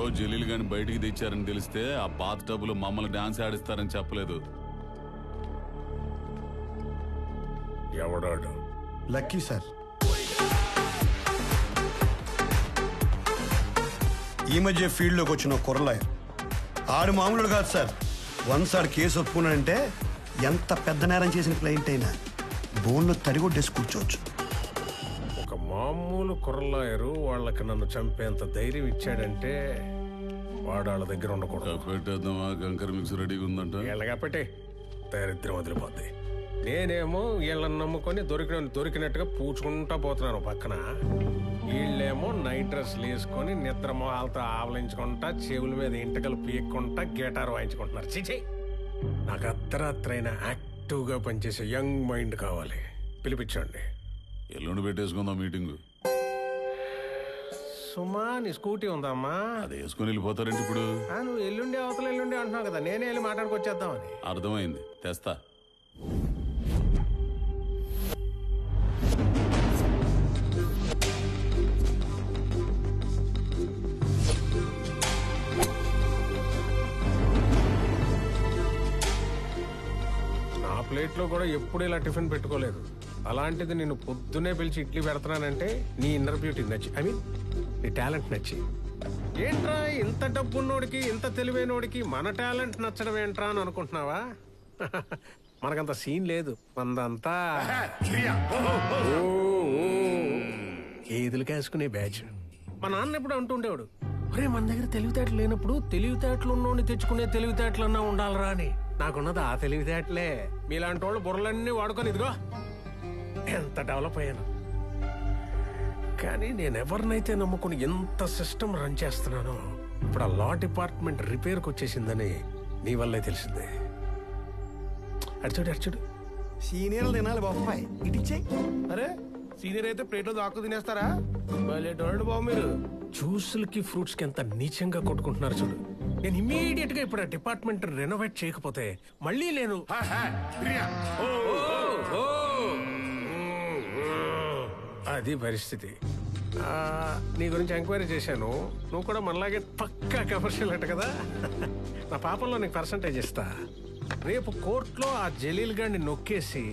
ఎవడో జలీలు గాని బయటికి తెచ్చారని తెలిస్తే ఆ బాత్ టబ్లో మమ్మల్ని డాన్స్ ఆడిస్తారని చెప్పలేదు. ఎవడాడు? Lucky sir. ఈ మధ్య ఫీల్డ్లోకి వచ్చిన కుర్రలాయర్ ఆడు మామూలు కాదు సార్. వన్స్ ఆడు కేసు ఒప్పుకున్నాడంటే ఎంత పెద్ద నేరం చేసిన క్లయింట్ అయినా బోన్లో తడిగొట్టేసి కూర్చోవచ్చు. ఒక మామూలు కుర్రలాయరు వాళ్ళకి నన్ను చంపేంత ధైర్యం ఇచ్చాడంటే వాడు వాళ్ళ దగ్గర ఉండకూడదు. పెట్టేద్దామా? కంకర్ మిక్స్ రెడీగా ఉందంట. వీళ్ళగా పెట్టే దరిద్రం వదిలిపోద్ది. నేనేమో వీళ్ళని నమ్ముకొని దొరికినట్టుగా పూచుకుంటా పోతున్నాను పక్కన. వీళ్ళేమో నైట్ డ్రెస్లు వేసుకొని నిద్ర మొహాలతో ఆవలించుకుంటా చెవుల మీద ఇంటకలు పీక్కుంటా గిటార్ వాయించుకుంటున్నారు. చిచి, నాకు అర్ధరాత్రైన యాక్టివ్గా పనిచేసే యంగ్ మైండ్ కావాలి. పిలిపించండి. ఎల్లుండి పెట్టేసుకుందాం మీటింగ్. సుమా, నీ స్కూటీ ఉందమ్మా? అది వేసుకుని వెళ్ళిపోతారంటే ఇప్పుడు. నువ్వు ఎల్లుండి అవతల ఎల్లుండి అంటున్నావు కదా, నేనే వెళ్ళి మాట్లాడుకొచ్చేద్దామని. అర్థమైంది, తెస్తా. ప్లేట్లో కూడా ఎప్పుడు ఇలా టిఫిన్ పెట్టుకోలేదు. అలాంటిది నిన్ను పొద్దునే పిలిచి ఇడ్లీ పెడుతున్నానంటే నీ ఇన్నర్ బ్యూటీ నచ్చి, ఐ మీన్ నీ టాలెంట్ నచ్చి. ఏంట్రా ఇంత డబ్బున్నోడికి ఇంత తెలివైనోడికి మన టాలెంట్ నచ్చడం ఏంట్రా అని అనుకుంటున్నావా? మనకంత సీన్ లేదు. మనదంతా ఏదులు కాసుకునే బ్యాచ్. మా నాన్న ఎప్పుడు అంటుండేవాడు, ఒరే మన దగ్గర తెలివితేటలు లేనప్పుడు తెలివితేటలు ఉన్నోడిని తెచ్చుకునే తెలివితేటలన్నా ఉండాలరా అని. నాకున్నది ఆ తెలివితేటలే. మీలాంటి వాళ్ళు బుర్రలన్నీ వాడుకొని ఇదిగో ఎంత డెవలప్ అయ్యాను. కానీ నేను ఎవరినైతే నమ్ముకుని ఎంత సిస్టమ్ రన్ చేస్తున్నానో ఇప్పుడు ఆ లా డిపార్ట్మెంట్ రిపేర్కి వచ్చేసిందని నీ వల్లే తెలిసిందే. అడిచాడు సీనియర్లు తినాలి బాబాయ్, ఇటిచ్చాయి. అరే సీనియర్ అయితే ప్లేట్లో దాక్కు తినేస్తారా? డోంట్ బాబు మీరు. జ్యూసులకి ఫ్రూట్స్ కి ఎంత నీచంగా కొట్టుకుంటున్నారు చూడు. నేను ఇమ్మీడియట్ గా ఇప్పుడు ఆ డిపార్ట్మెంట్ రెనోవేట్ చేయకపోతే మళ్ళీ నేను అది పరిస్థితి. నీ గురించి ఎంక్వైరీ చేశాను. నువ్వు కూడా మనలాగే పక్కా కమర్షియల్ అట కదా. నా పాపంలో నీకు పర్సంటేజ్ ఇస్తా. రేపు కోర్టులో ఆ జలీల్ గాడిని నొక్కేసి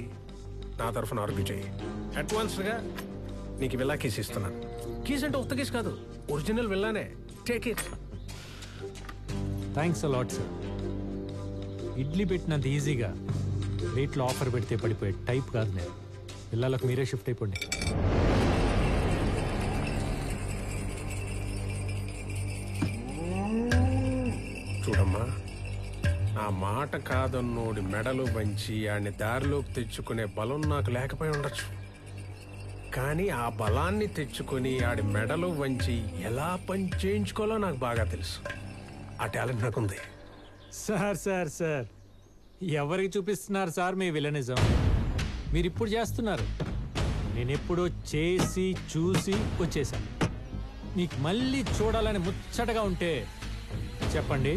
నా తరఫున ఆర్గ్యూ చేయి. అడ్వాన్స్ గా నీకు విల్లా కేసు ఇస్తున్నాను. కీస్ అంటే ఉత్త కేసు కాదు, ఒరిజినల్ విల్లానే. Take it. Thanks a lot sir. Idli పెట్టినంత ఈజీగా రేట్లో ఆఫర్ పెడితే పడిపోయే టైప్ కాదు నేను. పిల్లలకు మీరే షిఫ్ట్ అయిపోండి. చూడమ్మా, నా మాట కాదన్నోడి మెడలు వంచి ఆడిని దారిలోకి తెచ్చుకునే బలం నాకు లేకపోయి ఉండొచ్చు. కానీ ఆ బలాన్ని తెచ్చుకొని ఆడి మెడలు వంచి ఎలా పని చేయించుకోవాలో నాకు బాగా తెలుసు. ఆ టాలెంట్ నాకుంది. సార్ సార్ సార్ ఎవరికి చూపిస్తున్నారు సార్ మీ విలనిజం? మీరు ఇప్పుడు చేస్తున్నారు. నేను ఎప్పుడో చేసి చూసి వచ్చేసాను. మీకు మళ్ళీ చూడాలని ముచ్చటగా ఉంటే చెప్పండి,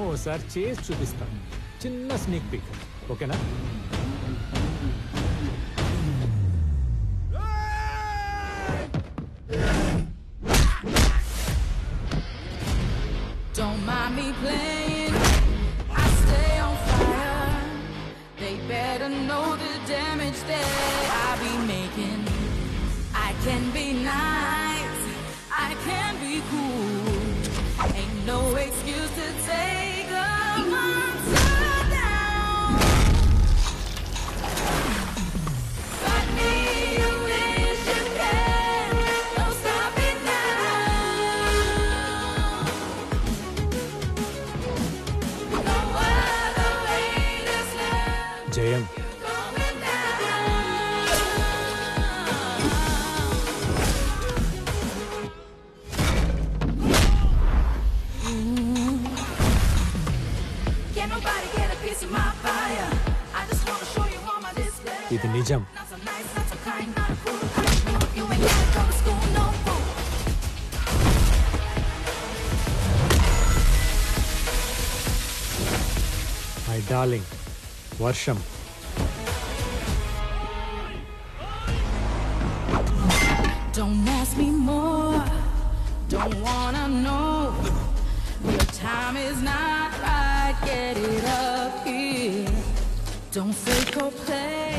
ఓసారి చేసి చూపిస్తాను. చిన్న స్నేక్ పిక్, ఓకేనా? Don't mind me playing, I stay on fire. They better know the damage that I be making. I can be nice, I can be cool. Ain't no excuse to take a monster down. Fight me, you wish you can. Don't stop it now. No other way to stand. జయం. Going down. Can't nobody get a piece of my fire. I just wanna show you all my display. ఇది నిజం. Not so nice, not so kind, not cool. You ain't gotta go to school, no fool. My darling వర్షం. Don't ask me more. Don't wanna know. Don't fake or play.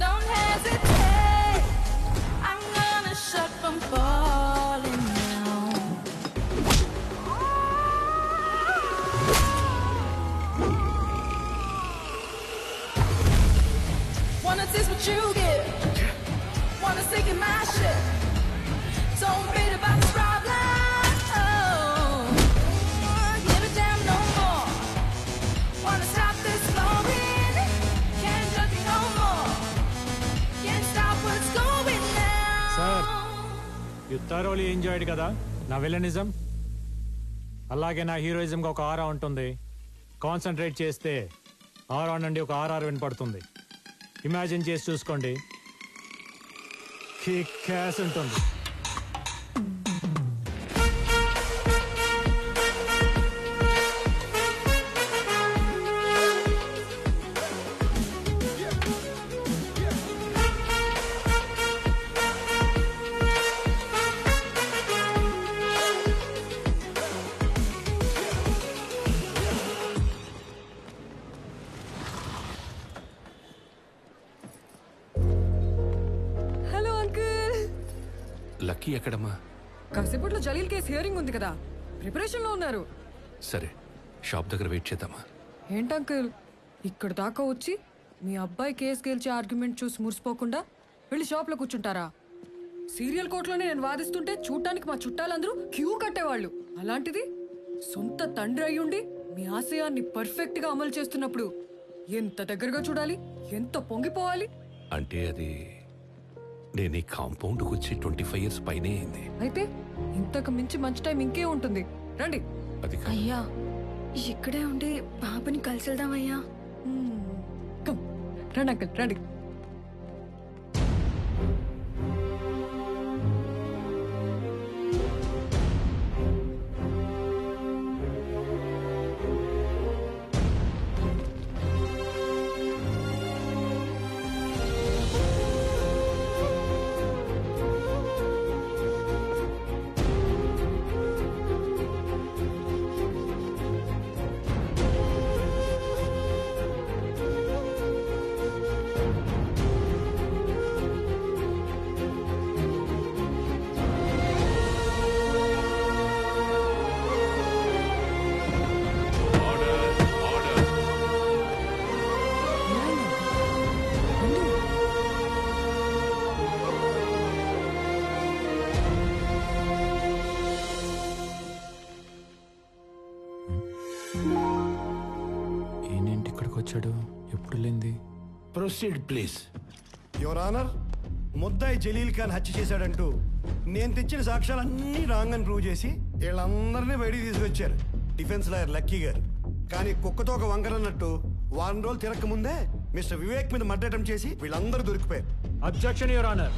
Don't hesitate. I'm gonna shut from falling down. Wanna taste what you get. Wanna sink in my shit. Don't beat about this problem. Oh, give a damn no more. Wanna stop this flowing. Can't judge me no more. Can't stop what's going down. Sir, you thoroughly enjoyed కదా నా villainism. అలాగే నా హీరోయిజంగా ఒక ఆరా ఉంటుంది. Concentrate చేస్తే ఆరా నుండి ఒక RR వినపడుతుంది. ఇమాజిన్ చేసి చూసుకోండి, కిక్ యాస్ ఉంటుంది. Hello uncle. లక్కీ ఎక్కడమ్మా? కాసేపట్లో జలీల్ కేసు హియరింగ్ ఉంది కదా, ప్రిపరేషన్ లో ఉన్నారు. సరే, షాప్ దగ్గర వెయిట్ చేద్దామా? ఏంటి అంకుల్ ఇక్కడ దాకా వచ్చి మీ అబ్బాయి కేసు గెలిచే ఆర్గ్యుమెంట్ చూసి మురిసిపోకుండా వెళ్ళి షాప్ లో కూర్చుంటారా? సీరియల్ కోర్టులోనే నేను వాదిస్తుంటే చూడటానికి మా చుట్టాలందరూ క్యూ కట్టేవాళ్ళు. అలాంటిది సొంత తండ్రి అయ్యుండి మీ ఆశయాన్ని పర్ఫెక్ట్ గా అమలు చేస్తున్నప్పుడు ఎంత దగ్గరగా చూడాలి, ఎంత పొంగిపోవాలి. అంటే అది నేను ఈ కాంపౌండ్కి వచ్చి 25 years పైనే అయింది. అయితే ఇంతకు మించి మంచి టైం ఇంకే ఉంటుంది. రండి. అది కాదు. అయ్యా ఇక్కడే ఉండి బాబుని కలిసి వెళ్దామయ్యా. కమ్ రండి అంకుల్ రండి. ఏంటి ఇక్కడికి వచ్చాడు? ఎప్పుడు లేంది? Proceed please. యువర్ ఆనర్, ముద్దాయి జలీల్ ఖాన్ హత్య చేశాడంటూ నేను తెచ్చిన సాక్ష్యాలన్నీ రాంగ్ అని ప్రూవ్ చేసి వీళ్ళందరినీ బయటికి తీసుకొచ్చారు డిఫెన్స్ లాయర్ లక్కీ గారు. కానీ కుక్కతో ఒక వంకరన్నట్టు వారం రోజులు తిరక్క ముందే మిస్టర్ వివేక్ మీద మర్డర్ అటెంప్ట్ చేసి వీళ్ళందరూ దొరికిపోయారు. Objection your honour.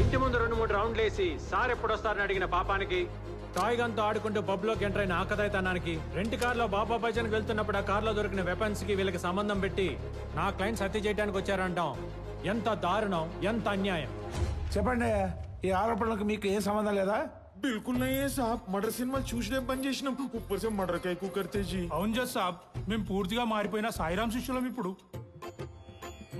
ఇంటి ముందు 2-3 రౌండ్లు వేసి సార్ ఎప్పుడు వస్తారని అడిగిన పాపానికి, టాయ్ గన్తో ఆడుకుంటూ పబ్ లోకి ఎంటర్ అయిన ఆకదాయితనానికి, రెంట్ కార్లో బాబా బైజాన్ వెళ్తున్నప్పుడు ఆ కార్లో దొరికిన వెపన్స్ కి వీళ్ళకి సంబంధం పెట్టి నా క్లయింట్స్ హత్య చేయడానికి వచ్చారంటాం. ఎంత దారుణం, ఎంత అన్యాయం. చెప్పండి, ఈ ఆరోపణలకు మీకు ఏం సంబంధం లేదా? बिल्कुल नहीं है साहब. मर्डर సినిమా చూసినే పని చేసినాం. ऊपर से मर्डर का ఎక్కువ करते जी. అవును జస్ సాబ్, మేము పూర్తిగా మారిపోయిన సాయిరాం శిష్యులం. ఇప్పుడు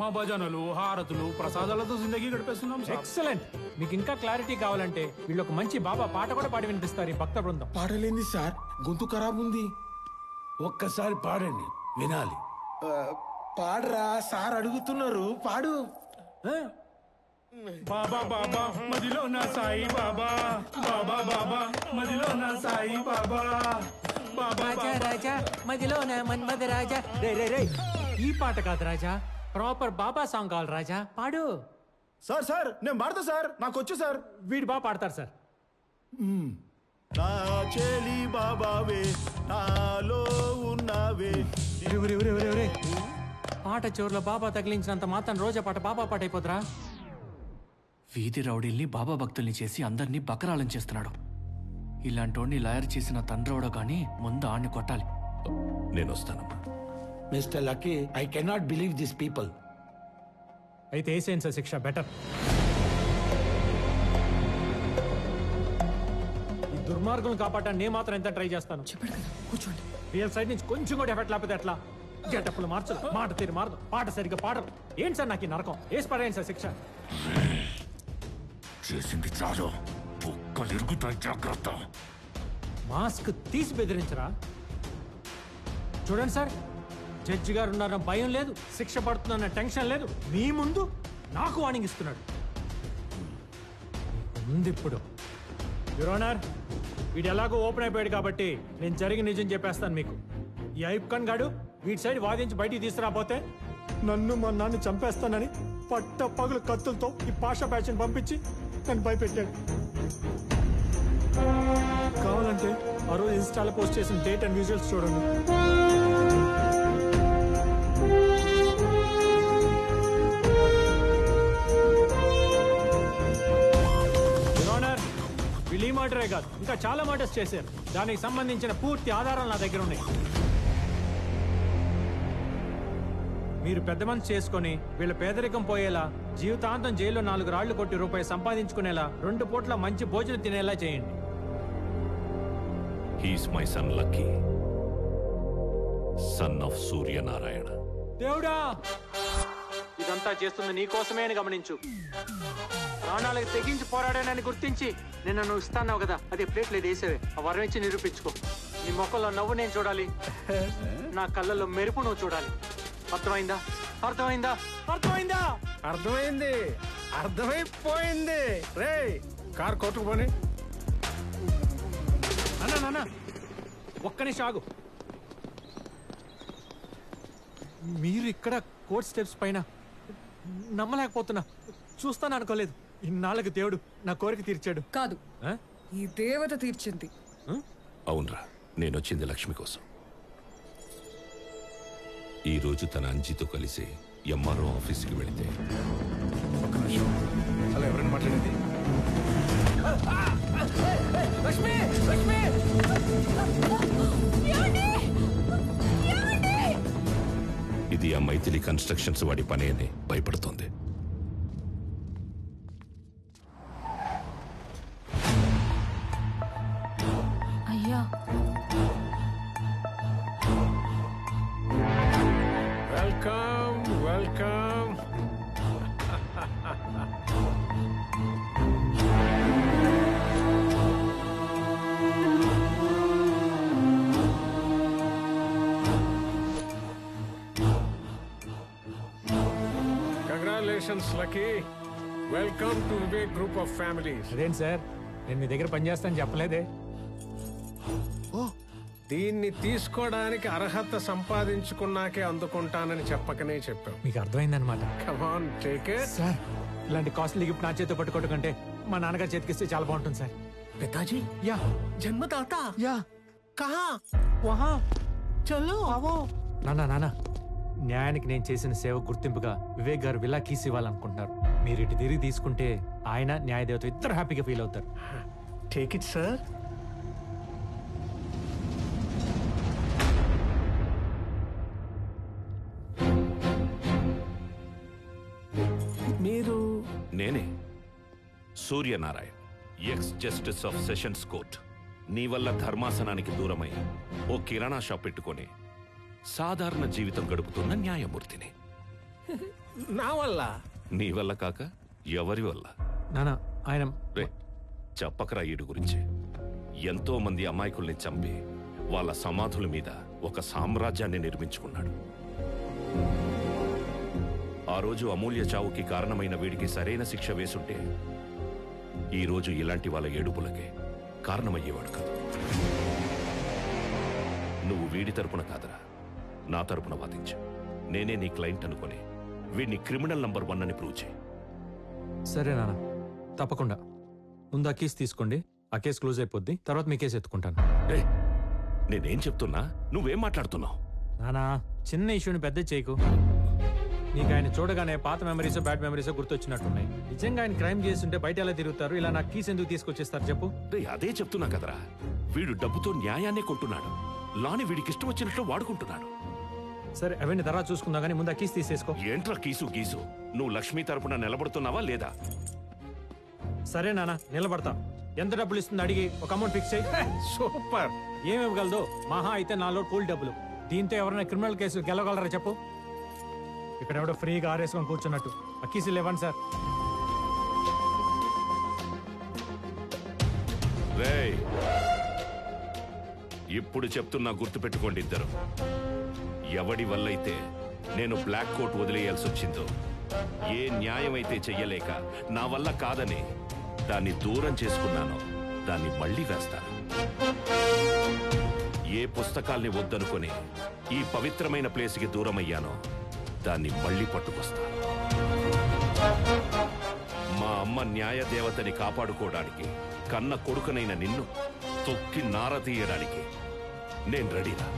మా భజనలు, హారతులు, ప్రసాదాలతో జిందగీ గడిపేస్తున్నాం. ఎక్సలెంట్. మీకు ఇంకా క్లారిటీ కావాలంటే వీళ్ళు ఒక మంచి బాబా పాట కూడా పాడి వినిపిస్తారు ఈ భక్త బృందం. పాడలేంది సార్, గొంతు ఖరాబ్ ఉంది. ఒక్కసారి పాడండి, వినాలి. పాడరా సార్ అడుగుతున్నారు, పాడు. బాబా బాబా మదిలో నా సాయి బాబా, బాబా బాబా మదిలో నా సాయి బాబా, బాబా రాజా మదిలో నా మన్మథ రాజా. రే రే రే, ఈ పాట కాదు రాజా, ప్రాపర్ బాబా సాంగ్ కావాలి రాజా, పాడు. సార్ సార్ నేను పాడతా సార్, నాకు వచ్చు సార్. వీడు బాగా పాడతారు సార్. నా చెలి బాబావే నాలో ఉన్నావే. పాట చివరిలో బాబా తగిలించినంత మాత్రం రోజా పాట బాబా పాట అయిపోతురా? వీధి రౌడీల్ని బాబా భక్తుల్ని చేసి అందరినీ బకరాలం చేస్తున్నాడు. ఇలాంటోడిని లాయర్ చేసిన తండ్రవడో గానీ ముందు ఆడిని కొట్టాలి. నేను వస్తానమ్మా. Mister lucky, I cannot believe this people. అయితే వేసేయండి సార్ శిక్ష, బెటర్. ఈ దుర్మార్గులను కాపాడటానికి నేను మాత్రం ఎంత ట్రై చేస్తాను. చెప్పండి కదా, కూర్చోండి. రియల్ సైడ్ నుంచి కొంచెం కూడా ఎఫెక్ట్ లేకపోతే ఎట్లా? గెటప్పులు మార్చదు, మాట తీరు మారదు, పాట సరిగ్గా పాడరు. ఏంటి సార్ నాకు ఈ నరకం? వేసి పడేయండి సార్ శిక్ష. చేసింది చాలు, ఒక్కలు ఇరుగుతాయి, జాగ్రత్త. మాస్క్ తీసి బెదిరించరా? చూడండి సార్, జడ్జి గారు ఉన్నారన్న భయం లేదు, శిక్ష పడుతుందన్న టెన్షన్ లేదు. మీ ముందు నాకు వార్నింగ్ ఇస్తున్నాడు. ఉంది ఇప్పుడు. యువర్ ఆనర్, వీడు ఎలాగో ఓపెన్ అయిపోయాడు కాబట్టి నేను జరిగి నిజం చెప్పేస్తాను మీకు. ఈ ఐబ్ ఖాన్ గాడు వీడి సైడ్ వాదించి బయటికి తీసుకురాపోతే నన్ను మా నాన్న చంపేస్తానని పట్ట పగులు కత్తులతో ఈ పాషా బ్యాచ్ని పంపించి నన్ను భయపెట్టాడు. కావాలంటే ఆ రోజు ఇన్స్టాలో పోస్ట్ చేసిన డేట్ అండ్ విజువల్స్ చూడండి. వీళ్ళు ఈ మాటరే కాదు, ఇంకా చాలా మాటర్స్ చేశారు. దానికి సంబంధించిన పూర్తి ఆధారాలు నా దగ్గర ఉన్నాయి. మీరు పెద్ద మనసు చేసుకుని వీళ్ళ పేదరికం పోయేలా, జీవితాంతం జైల్లో 4 రాళ్లు కొట్టి రూపాయి సంపాదించుకునేలా, 2 పూట్ల మంచి భోజనం తినేలా చేయండి. He's my son lucky, son of Suryanarayana. దేవుడా, ఇదంతా చేస్తుంది నీ కోసమే అని గమనించు. ప్రాణాలకు తెగించి పోరాడానని గుర్తించి నిన్న నువ్వు ఇస్తాన్నావు కదా, అది ప్లేట్లేదు వేసేవే. ఆ వరం ఇచ్చి నిరూపించుకో. నీ మొక్కల్లో నవ్వు నేను చూడాలి, నా కళ్ళల్లో మెరుపు నువ్వు చూడాలి. అర్థమైందా? అర్థమైందా? అర్థమైందా? అర్థమైంది, అర్థమైపోయింది. రే కార్ కొట్టుకుపోని. అన్నా నాన్న, ఒక్క నిమిషం ఆగు. మీరు ఇక్కడ కోర్ట్ స్టెప్స్ పైన నమ్మలేకపోతున్నా. చూస్తాను అనుకోలేదు. ఇన్నాళ్ళకి దేవుడు నా కోరిక తీర్చాడు. కాదు, ఈ దేవత తీర్చింది. అవునరా, నేనొచ్చింది లక్ష్మి కోసం. ఈ రోజు తన అంజితో కలిసి ఎంఆర్ఓ ఆఫీస్కి వెళితే ఒక్క నిమిషం, అలా ఎవరైనా మాట్లాడేది? లక్ష్మి, లక్ష్మి! ఇది ఆ మైథిలి కన్స్ట్రక్షన్స్ వాడి పని అని భయపడుతోంది. అయ్యా, welcome welcome. Congratulations lucky. Welcome to Vivek group of families. అదేంటి సార్, నేను మీ దగ్గర పనిచేస్తాను చెప్పలేదే. దీన్ని తీసుకోవడానికి అర్హత సంపాదించుకున్నాకే అందుకుంటానని చెప్పకనే చెప్పావు. మీకు అర్థమైందనమాట. Come on, take it. Sir, ఇలాంటి కాస్ట్లీ గిఫ్ట్ నా చేతితో పట్టుకోవడం కంటే మా నాన్నగారు చేతికిస్తే చాలా బాగుంటుంది సార్. పితాజీ, యా జన్మదాత, యా కహా వహా చలో అవో. నాన్న, న్యాయానికి నేను చేసిన సేవ గుర్తింపుగా వివేక్ గారు విలా కీస్ ఇవ్వాలనుకుంటున్నారు. మీరు ఇటు తిరిగి తీసుకుంటే ఆయన న్యాయదేవత ఇద్దరు హ్యాపీగా ఫీల్ అవుతారు. Take it sir. మీరు? నేనే Suryanarayan, X justice of sessions court. నీ వల్ల ధర్మాసనానికి దూరమై ఓ కిరాణా షాప్ పెట్టుకొని సాధారణ జీవితం గడుపుతున్న న్యాయమూర్తిని. నా వల్ల? నీ వల్ల కాక ఎవరి వల్ల? నానా, ఆయన రే చెప్పకరా ఈడు గురించి. ఎంతో మంది అమాయకుల్ని చంపి వాళ్ళ సమాధుల మీద ఒక సామ్రాజ్యాన్ని నిర్మించుకున్నాడు. ఆ రోజు అమూల్య చావుకి కారణమైన వీడికి సరైన శిక్ష వేసుంటే ఈ రోజు ఇలాంటి వాళ్ళ ఏడుపులకే కారణమయ్యేవాడు కాదు. నువ్వు వీడి తరపున కాదరా, నా తరపున వాదించు. నేనే నీ క్లయింట్ అనుకొని వీడిని క్రిమినల్ నంబర్ 1 అని ప్రూవ్ చేయి. సరే నాన్న, తప్పకుండా. ముందు ఆ కేసు తీసుకోండి, ఆ కేసు క్లోజ్ అయిపోద్ది. తర్వాత మీ కేసు ఎత్తుకుంటాను. నేనేం చెప్తున్నా, నువ్వేం మాట్లాడుతున్నావు? నానా, చిన్న ఇష్యూని పెద్ద చేయకు. నీకు ఆయన చూడగానే పాత మెమరీసో బ్యాడ్ మెమరీసో గుర్తొచ్చినట్టున్నాయి. నిజంగా ఆయన క్రైమ్ చేస్తుంటే బయట ఎలా తిరుగుతారు? ఇలా నాకు కీస్ ఎందుకు తీసుకొచ్చేస్తారు చెప్పు? అదే చెప్తున్నా కదరా, వీడు డబ్బుతో న్యాయాన్ని కొంటున్నాడు. లాని వీడికి ఇష్టం వచ్చినట్లు వాడుకుంటున్నాడు. సరే, అవన్నీ తర్వాత చూసుకుందాం, కానీ ముందు ఆ కీస్ తీసేసుకో. ఏంట్రా కీసు గీసు? నువ్వు లక్ష్మి తరపున నిలబడుతున్నావా లేదా? సరే నాన్న, నిలబడతా. ఎంత డబ్బులు ఇస్తుంది అడిగి ఒక అమౌంట్ ఫిక్స్ చేయి. సూపర్. ఏమి ఇవ్వగలదు? మహా అయితే 4 కూల్ డబ్బులు. దీంతో ఎవరైనా క్రిమినల్ కేసులు గెలవగలరా చెప్పు? ఇక్కడ ఎవడో ఫ్రీగా ఆరేసుకొని కూర్చున్నట్టు. ఆ కీసులు ఇవ్వండి సార్. రేయ్, ఇప్పుడు చెప్తున్నా, గుర్తుపెట్టుకోండి ఇద్దరు. ఎవడి వల్లైతే నేను బ్లాక్ కోట్ వదిలేయాల్సి వచ్చిందో, ఏ న్యాయం అయితే చెయ్యలేక నా వల్ల కాదని దాన్ని దూరం చేసుకున్నానో దాన్ని మళ్ళీ వేస్తాను. ఏ పుస్తకాల్ని వద్దనుకొని ఈ పవిత్రమైన ప్లేస్కి దూరమయ్యానో దాన్ని మళ్ళీ పట్టుకొస్తాను. మా అమ్మ న్యాయ దేవతని కాపాడుకోవడానికి కన్న కొడుకునైన నిన్ను తొక్కి నార తీయడానికి నేను రెడీరా.